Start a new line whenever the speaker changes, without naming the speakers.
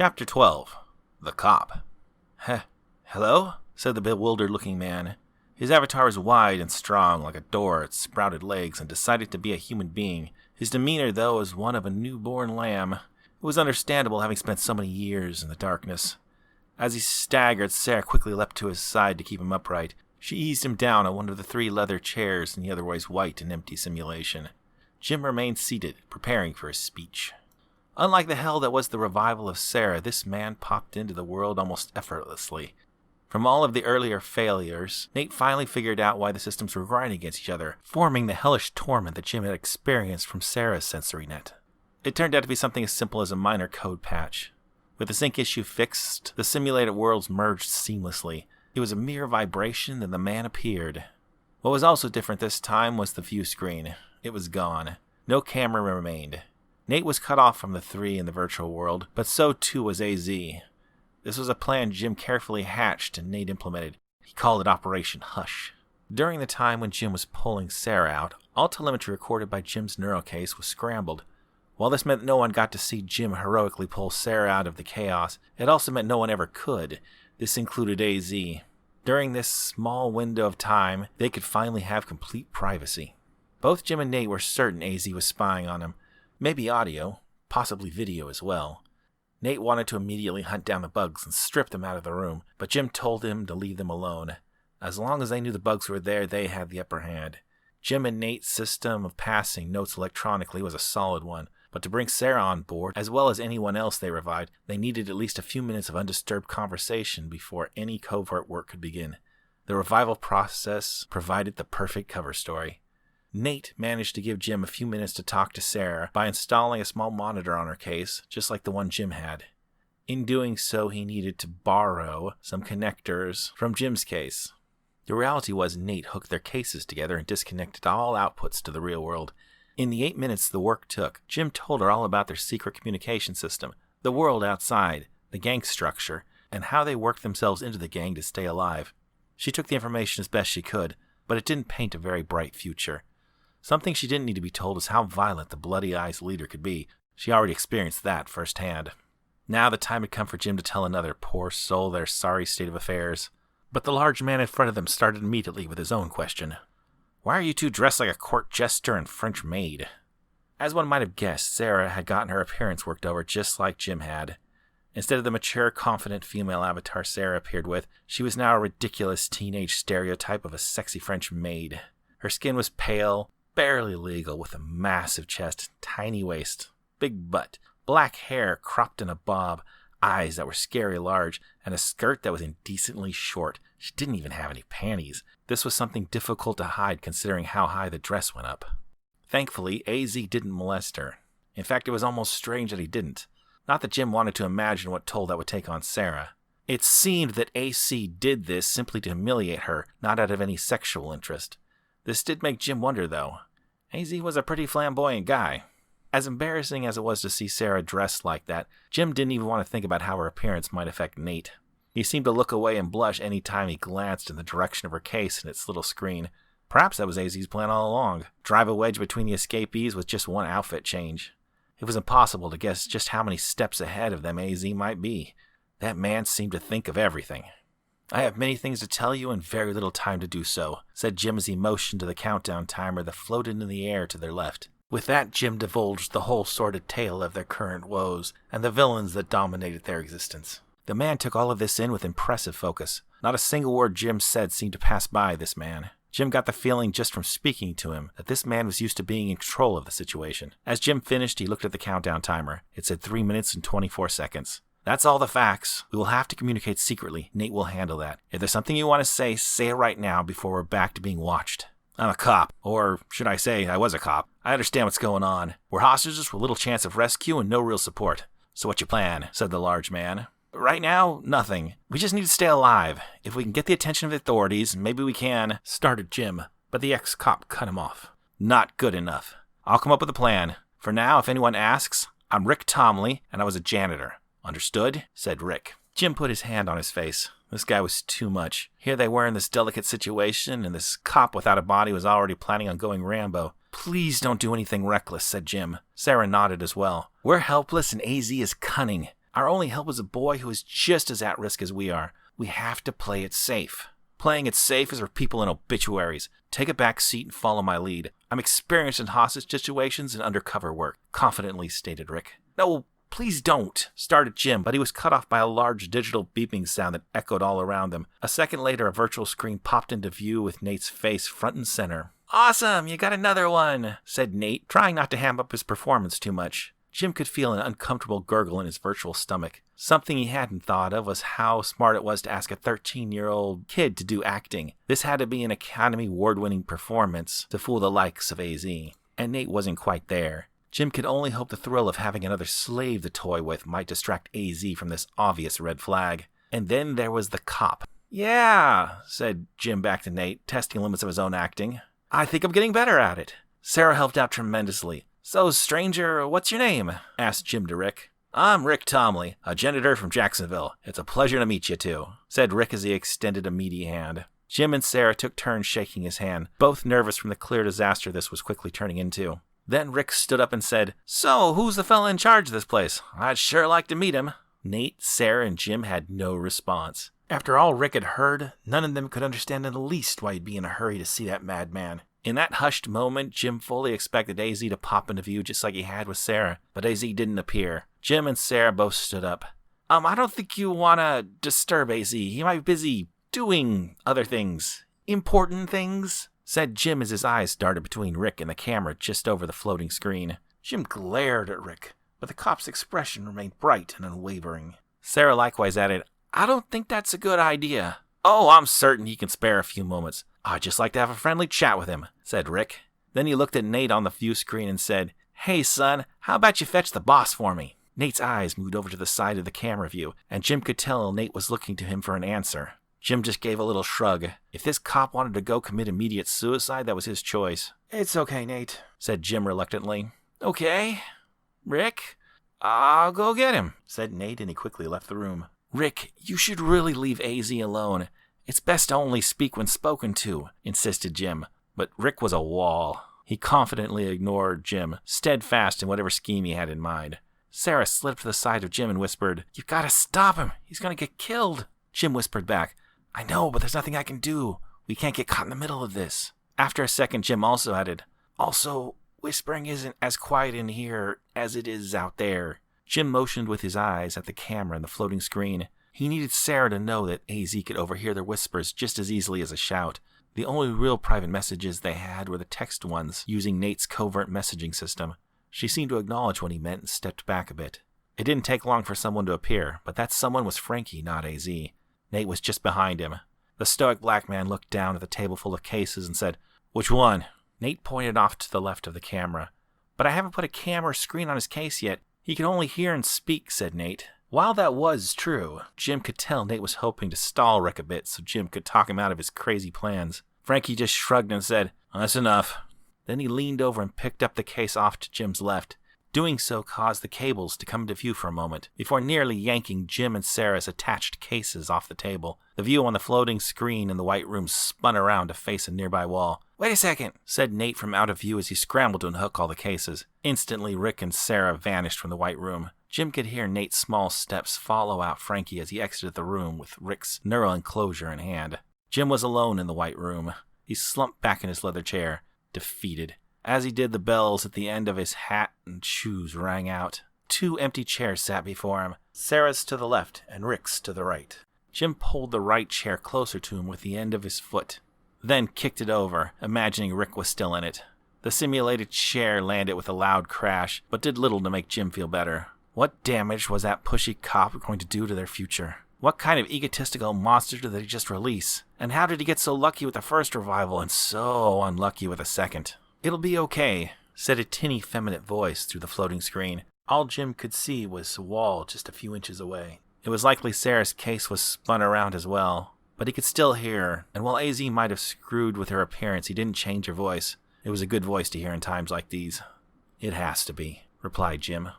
Chapter 12. The Cop. Hello? Said the bewildered-looking man. His avatar was wide and strong, like a door at sprouted legs, and decided to be a human being. His demeanor, though, was one of a newborn lamb. It was understandable, having spent so many years in the darkness. As he staggered, Sarah quickly leapt to his side to keep him upright. She eased him down on one of the 3 leather chairs in the otherwise white and empty simulation. Jim remained seated, preparing for his speech. Unlike the hell that was the revival of Sarah, this man popped into the world almost effortlessly. From all of the earlier failures, Nate finally figured out why the systems were grinding against each other, forming the hellish torment that Jim had experienced from Sarah's sensory net. It turned out to be something as simple as a minor code patch. With the sync issue fixed, the simulated worlds merged seamlessly. It was a mere vibration, and the man appeared. What was also different this time was the view screen. It was gone. No camera remained. Nate was cut off from the 3 in the virtual world, but so too was AZ. This was a plan Jim carefully hatched and Nate implemented. He called it Operation Hush. During the time when Jim was pulling Sarah out, all telemetry recorded by Jim's neurocase was scrambled. While this meant no one got to see Jim heroically pull Sarah out of the chaos, it also meant no one ever could. This included AZ. During this small window of time, they could finally have complete privacy. Both Jim and Nate were certain AZ was spying on them. Maybe audio, possibly video as well. Nate wanted to immediately hunt down the bugs and strip them out of the room, but Jim told him to leave them alone. As long as they knew the bugs were there, they had the upper hand. Jim and Nate's system of passing notes electronically was a solid one, but to bring Sarah on board, as well as anyone else they revived, they needed at least a few minutes of undisturbed conversation before any covert work could begin. The revival process provided the perfect cover story. Nate managed to give Jim a few minutes to talk to Sarah by installing a small monitor on her case, just like the one Jim had. In doing so, he needed to borrow some connectors from Jim's case. The reality was Nate hooked their cases together and disconnected all outputs to the real world. In the 8 minutes the work took, Jim told her all about their secret communication system, the world outside, the gang structure, and how they worked themselves into the gang to stay alive. She took the information as best she could, but it didn't paint a very bright future. Something she didn't need to be told is how violent the Bloody Eyes leader could be. She already experienced that firsthand. Now the time had come for Jim to tell another poor soul their sorry state of affairs. But the large man in front of them started immediately with his own question. Why are you two dressed like a court jester and French maid? As one might have guessed, Sarah had gotten her appearance worked over just like Jim had. Instead of the mature, confident female avatar Sarah appeared with, she was now a ridiculous teenage stereotype of a sexy French maid. Her skin was pale, barely legal, with a massive chest, tiny waist, big butt, black hair cropped in a bob, eyes that were scary large, and a skirt that was indecently short. She didn't even have any panties. This was something difficult to hide considering how high the dress went up. Thankfully, AZ didn't molest her. In fact, it was almost strange that he didn't. Not that Jim wanted to imagine what toll that would take on Sarah. It seemed that AC did this simply to humiliate her, not out of any sexual interest. This did make Jim wonder, though. AZ was a pretty flamboyant guy. As embarrassing as it was to see Sarah dressed like that, Jim didn't even want to think about how her appearance might affect Nate. He seemed to look away and blush any time he glanced in the direction of her case and its little screen. Perhaps that was AZ's plan all along. Drive a wedge between the escapees with just one outfit change. It was impossible to guess just how many steps ahead of them AZ might be. That man seemed to think of everything. I have many things to tell you and very little time to do so, said Jim as he motioned to the countdown timer that floated in the air to their left. With that, Jim divulged the whole sordid tale of their current woes and the villains that dominated their existence. The man took all of this in with impressive focus. Not a single word Jim said seemed to pass by this man. Jim got the feeling just from speaking to him that this man was used to being in control of the situation. As Jim finished, he looked at the countdown timer. It said 3 minutes and 24 seconds. That's all the facts. We will have to communicate secretly. Nate will handle that. If there's something you want to say it right now before we're back to being watched. I'm a cop. Or should I say I was a cop. I understand what's going on. We're hostages with little chance of rescue and no real support. So what's your plan? Said the large man. Right now, nothing. We just need to stay alive. If we can get the attention of the authorities, maybe we can, started Jim. But the ex-cop cut him off. Not good enough. I'll come up with a plan. For now, if anyone asks, I'm Rick Tomley, and I was a janitor. Understood? Said Rick. Jim put his hand on his face. This guy was too much. Here they were in this delicate situation, and this cop without a body was already planning on going Rambo. Please don't do anything reckless, said Jim. Sarah nodded as well. We're helpless, and AZ is cunning. Our only help is a boy who is just as at risk as we are. We have to play it safe. Playing it safe is for people in obituaries. Take a back seat and follow my lead. I'm experienced in hostage situations and undercover work, confidently stated Rick. No, please don't, started Jim, but he was cut off by a large digital beeping sound that echoed all around them. A second later, a virtual screen popped into view with Nate's face front and center. Awesome, you got another one, said Nate, trying not to ham up his performance too much. Jim could feel an uncomfortable gurgle in his virtual stomach. Something he hadn't thought of was how smart it was to ask a 13-year-old kid to do acting. This had to be an Academy Award-winning performance to fool the likes of AZ. And Nate wasn't quite there. Jim could only hope the thrill of having another slave to toy with might distract AZ from this obvious red flag. And then there was the cop. Yeah, said Jim back to Nate, testing limits of his own acting. I think I'm getting better at it. Sarah helped out tremendously. So, stranger, what's your name? Asked Jim to Rick. I'm Rick Tomley, a janitor from Jacksonville. It's a pleasure to meet you two, said Rick as he extended a meaty hand. Jim and Sarah took turns shaking his hand, both nervous from the clear disaster this was quickly turning into. Then Rick stood up and said, So, who's the fella in charge of this place? I'd sure like to meet him. Nate, Sarah, and Jim had no response. After all Rick had heard, none of them could understand in the least why he'd be in a hurry to see that madman. In that hushed moment, Jim fully expected AZ to pop into view just like he had with Sarah, but AZ didn't appear. Jim and Sarah both stood up. I don't think you want to disturb AZ. He might be busy doing other things. Important things, said Jim as his eyes darted between Rick and the camera just over the floating screen. Jim glared at Rick, but the cop's expression remained bright and unwavering. Sarah likewise added, I don't think that's a good idea. Oh, I'm certain he can spare a few moments. I'd just like to have a friendly chat with him, said Rick. Then he looked at Nate on the view screen and said, Hey, son, how about you fetch the boss for me? Nate's eyes moved over to the side of the camera view, and Jim could tell Nate was looking to him for an answer. Jim just gave a little shrug. If this cop wanted to go commit immediate suicide, that was his choice. It's okay, Nate, said Jim reluctantly. Okay, Rick, I'll go get him, said Nate, and he quickly left the room. Rick, you should really leave AZ alone. It's best to only speak when spoken to, insisted Jim. But Rick was a wall. He confidently ignored Jim, steadfast in whatever scheme he had in mind. Sarah slid to the side of Jim and whispered, You've got to stop him. He's going to get killed. Jim whispered back, I know, but there's nothing I can do. We can't get caught in the middle of this. After a second, Jim also added, Also, whispering isn't as quiet in here as it is out there. Jim motioned with his eyes at the camera and the floating screen. He needed Sarah to know that AZ could overhear their whispers just as easily as a shout. The only real private messages they had were the text ones, using Nate's covert messaging system. She seemed to acknowledge what he meant and stepped back a bit. It didn't take long for someone to appear, but that someone was Frankie, not AZ. Nate was just behind him. The stoic black man looked down at the table full of cases and said, Which one? Nate pointed off to the left of the camera. But I haven't put a camera screen on his case yet. He can only hear and speak, said Nate. While that was true, Jim could tell Nate was hoping to stall Rick a bit so Jim could talk him out of his crazy plans. Frankie just shrugged and said, That's enough. Then he leaned over and picked up the case off to Jim's left. Doing so caused the cables to come into view for a moment, before nearly yanking Jim and Sarah's attached cases off the table. The view on the floating screen in the white room spun around to face a nearby wall. Wait a second, said Nate from out of view as he scrambled to unhook all the cases. Instantly, Rick and Sarah vanished from the white room. Jim could hear Nate's small steps follow out Frankie as he exited the room with Rick's neural enclosure in hand. Jim was alone in the white room. He slumped back in his leather chair, defeated. As he did, the bells at the end of his hat and shoes rang out. 2 empty chairs sat before him, Sarah's to the left and Rick's to the right. Jim pulled the right chair closer to him with the end of his foot, then kicked it over, imagining Rick was still in it. The simulated chair landed with a loud crash, but did little to make Jim feel better. What damage was that pushy cop going to do to their future? What kind of egotistical monster did they just release? And how did he get so lucky with the first revival and so unlucky with the second? It'll be okay, said a tinny feminine voice through the floating screen. All Jim could see was a wall just a few inches away. It was likely Sarah's case was spun around as well, but he could still hear her, and while AZ might have screwed with her appearance, he didn't change her voice. It was a good voice to hear in times like these. It has to be, replied Jim.